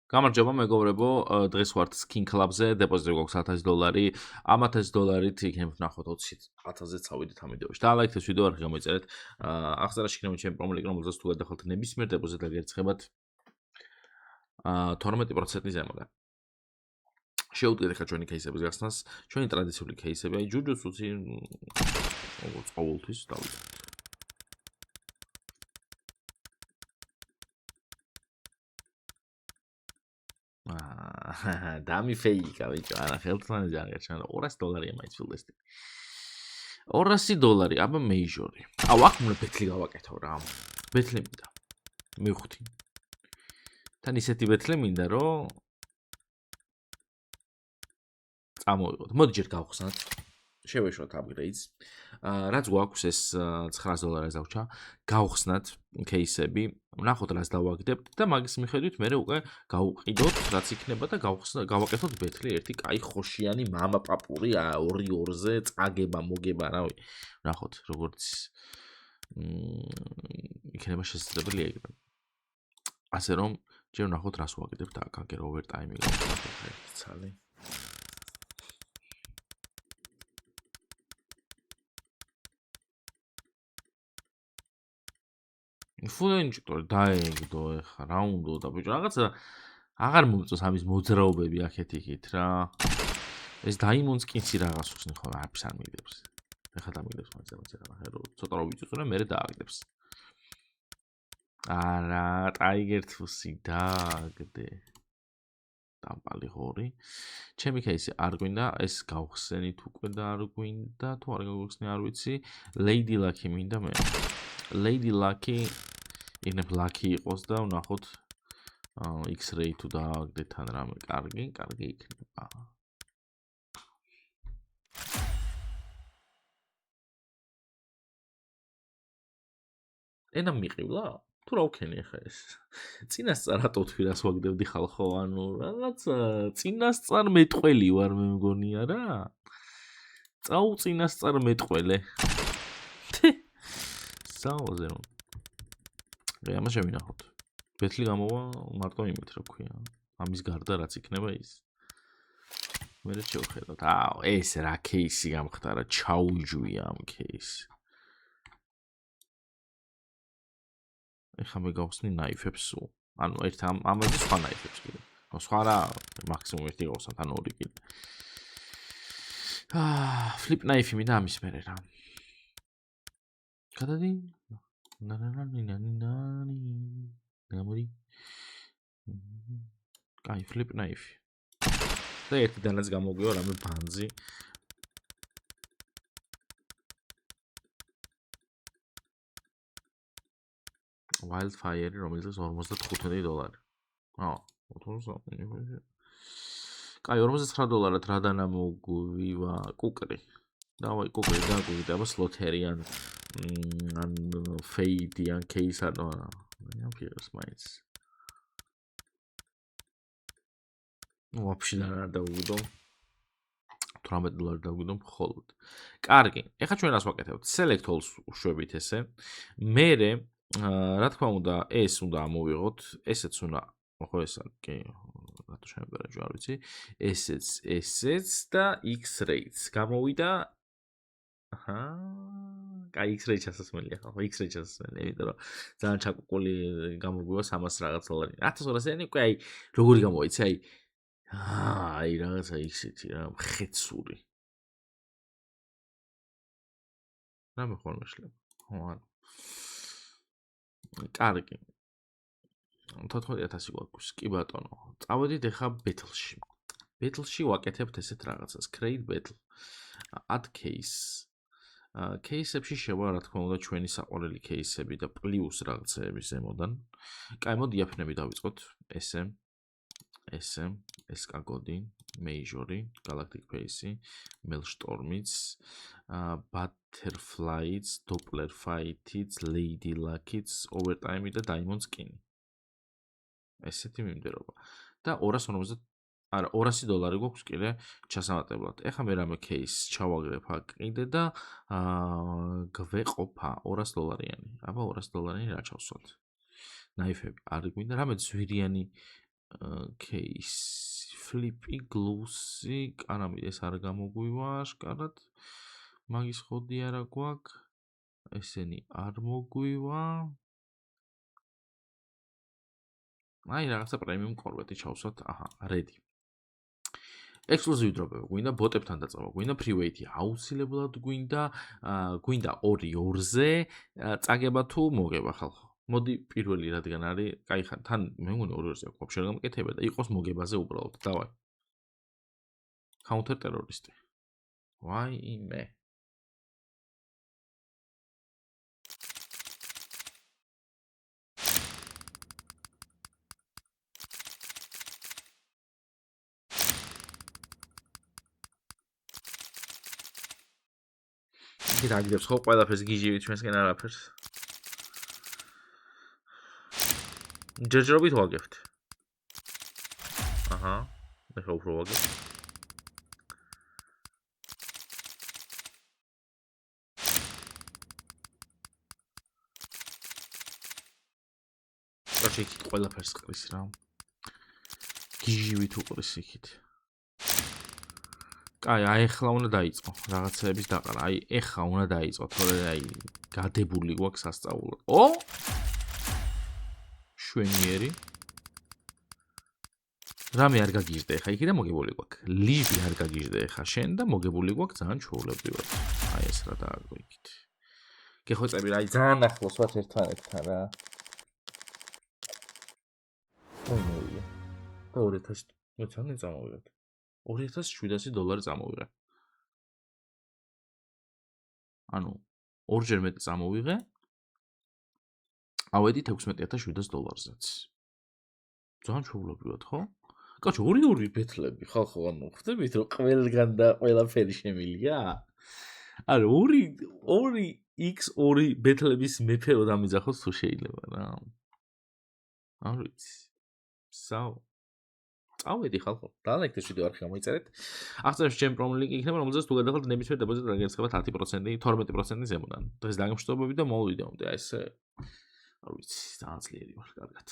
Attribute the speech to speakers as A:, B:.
A: გამარჯობა მეგობრებო, დღეს ვართ Skin Club-ზე, დეპოზიტი გვაქვს $1000, ამ $1000-ით იქნებ ვნახოთ 20000-ზე წავიდეთ ამ ვიდეოში. და ლაიქეთ ეს ვიდეო, არ გამოიწერეთ. აღწერაში იქნება ჩემი პრომო ლინკი, რომელზეც თუ გადახალთ ნებისმიერ დეპოზიტად გერცხებათ 12% ზემოდან. შევუდგეთ ახლა ჩვენი кейსების გახსნას. ჩვენი ტრადიციული кейსები, აი ჯუჯუცუცი როგორც ყოველთვის დავიდეთ. დამი ფეიკა ბიჭო, არა ხელთმანე ჯარგერჩანა $200 მაინც ფილდესტი. $200, აბა მეიჟორი. აუ აქ უნდა ბეთლი გავაკეთო რა. ბეთლი მინდა. მივხვდი. თან ისეთი ბეთლი მინდა, რომ წამოვიღოთ. მოდი ჯერ გავხსნათ. შევეშვათ upgrades. რაც გვაქვს ეს $900 დავჭა. გავხსნათ кейსები. ვნახოთ რას დავაგდებთ და მაგის მიხედვით მე უკვე გავუყიდოთ რაც იქნება და გავაკეთოთ ბეთლი ერთი კაი ხოშიანი მამა პაპური 2-2-ზე წაგება მოგება რავი. ვნახოთ როგორც იქნება შესაძლებელი ეგრე. ასე რომ ჯერ ვნახოთ რას ვაკეთებთ აქ აგერ ოვერტაიმი გავაკეთოთ ცალი. ფულენჭტორ დაეგდო ეხა რა უნდა და ბიჭო რაღაცა აღარ მომწონს ამის მოძრაობები აქეთ იქით რა ეს დაიმონს კინცი რაღაც ხსნი ხო არაფერს არ მიგდებს ეხა დამიგდებს მაინც რა რომ ცოტა რო ვიწუწურე მე დააგდებს არა ტაიგერ თუსი დააგდე დამპალი ღორი ჩემი кейსი არ გვინდა ეს გავხსენით უკვე და არ გვინდა თუ არ გავხსნი არ ვიცი Lady Lucky მინდა მე Lady Lucky იქნებ Lucky იყოს და ვნახოთ X-ray თუ დააგდეთ თან რამე კარგი იქნება ენა მიყივლა თუ რა ვქენი ახლა ეს წინასწარ რატო თქვი რას ვაგდებდი ხალხო ანუ რაღაც წინასწარ მეტყველი ვარ მე მგონია რა წინასწარ მეტყველე საოზე რომ ამას შევინახოთ ბეთლი გამოვა მარტო იმით რა ქვია ამის გარდა რაც იქნება ის მე შევხედოთ აუ ეს რა кейსი გამხდარა ჩაუჯვია ამ кейსი ეხლა მე გავხსნი ნაიფებს სულ ანუ ერთ ამაზე სხვა ნაიფებს კიდე სხვა რა მაქსიმუმ ერთი გავხსნათ ანუ ორი კიდე flip knife მინდა ამის მერე რა გადადი ნამოდი კაი flip knife და ერთი დანაც გამოგვივა რამე ბანძი wildfire რომელიც $55 კაი $49 რა დანამოგვივა კუკრი დავაი კუკრი დაგვიდა აბა სლოთერიან ან ფეიდიან кейს არ რა ფიერს მაინც ვაფშე არ დავგვიდო $18 დავგვიდო მხოლოდ კარგი ეხლა ჩვენ რას ვაკეთებთ select all-ს უშვებით ესე მერე რა თქმა უნდა ეს უნდა ამოვიღოთ ესეც უნდა ხო ესა კი რატო შემებერაჯო არ ვიცი ესეც და X-rays გამოვიდა აჰა კაი X-ray ჩასასმელია ხო X-ray ჩასასმელია იმიტომ რომ ძალიან ჩაკუკული გამოგვივა 300 რაღაც დოლარი 1200 ენი უკვე აი როგორი გამოიცი აი რაღაცა X-ი რა მხეცური რა მე ხოლმე შლება ხო არა კარგი 14000 გვაქვს კი ბატონო წავედით ახლა ბეთლში ვაკეთებთ ესეთ რაღაცას create battle add case кейსებში შევა რა თქმა უნდა ჩვენი საყვარელი кейსები და პლუს რაღაცეები ზემოდან. კაი, მოდი იაფნები დავიწყოთ. SK Godin, Majori, Galactic Pace, Maelstrom-იც, Butterfly-იც, Doppler Fight-იც, Lady Luck-იც, Overtime-ი და Diamond Skin. ესეთი მიმდევრობა. და $250 გვაქვს კიდე ჩასამატებლად. ეხლა მე რამე кейს ჩავაგრებ აქ კიდე და გვეყოფა $200-იანი. აბა $200-იანი რა ჩავსვათ? ნაიფები არ გვინდა, რამე ძვირიანი case flip-ი, glue-ი, კარამი ეს არ გამოგვივა აშკარად. მაგის ხოდი არა გვაქვს. ესენი არ მოგვივა. აი რაღაცა პრემიუმ კორვეტი ჩავსვათ. აჰა, ready. ექსკლუზივი დროპები გვინდა, ბოტებთან დაწვა გვინდა, ფრიუეითი აუცილებლად გვინდა, გვინდა 2-2-ზე, წაგება თუ მოგება ხალხო. მოდი პირველი რადგან არის, კაი ხან, თან მე მგონი 2-2-ზე აქვს, ვაფშე არ გამკეთება და იყოს მოგებაზე უბრალოდ. დავაი. Counter terrorisти. ვაიმე. იგი დაგიდებს ხო ყველაფერს გიჟივით ჩვენსკენ არაფერს. ჯერჯერობით ვაგებთ. აჰა, ეხლა უფრო ვაგებთ. კაცი იქით ყველაფერს ყრის რა. გიჟივით უყრის იქით. კაი, აი ეხლა უნდა დაიწყო რაღაცების დაყარა. აი ეხლა უნდა დაიწყო, თორე აი გადებული გვაქვს სასწაულად. ო! შვენიერი. რამე არ გაგიჟდა ეხლა იქიდან მოგებული გვაქვს. ლიჟი არ გაგიჟდა ეხლა შენ და მოგებული გვაქვს ძალიან ჩვეულებრივად. აი ეს რა დააგო იქით. გეხვეწები რა, აი ძალიან ახლოს ვართ ერთმანეთთან რა. ომოია. და 2000 მოწამე წამოვიღეთ. $2700 წამოვიღე. ანუ ორჯერ მეტი წამოვიღე. ავედი $16700-ზეც. ძალიან ჩვეულებრივად, ხო? კაცო, 2-2 ბეთლები ხალხო, ანუ ხვდებით რომ ყველგან და ყველაფერი შემილია? ანუ 2x2 ბეთლების მეფე რო დამიძახოს თუ შეიძლება რა. არ ვიცი. წავედი ხალხო, დალაიქეთ ვიდეო არხი გამოიწერეთ. აღწერაში ჩემი პრომო ლინკი იქნება, რომელზეც თუ გადახალთ ნებისმიერ დეპოზიტს დაგერცხებათ 10%, 12% ზემოდან. დღეს დაგემშვიდობები და მოულ ვიდეომდე. აი ეს არ ვიცი, ძალიან ძლიერი ვარ, კარგად.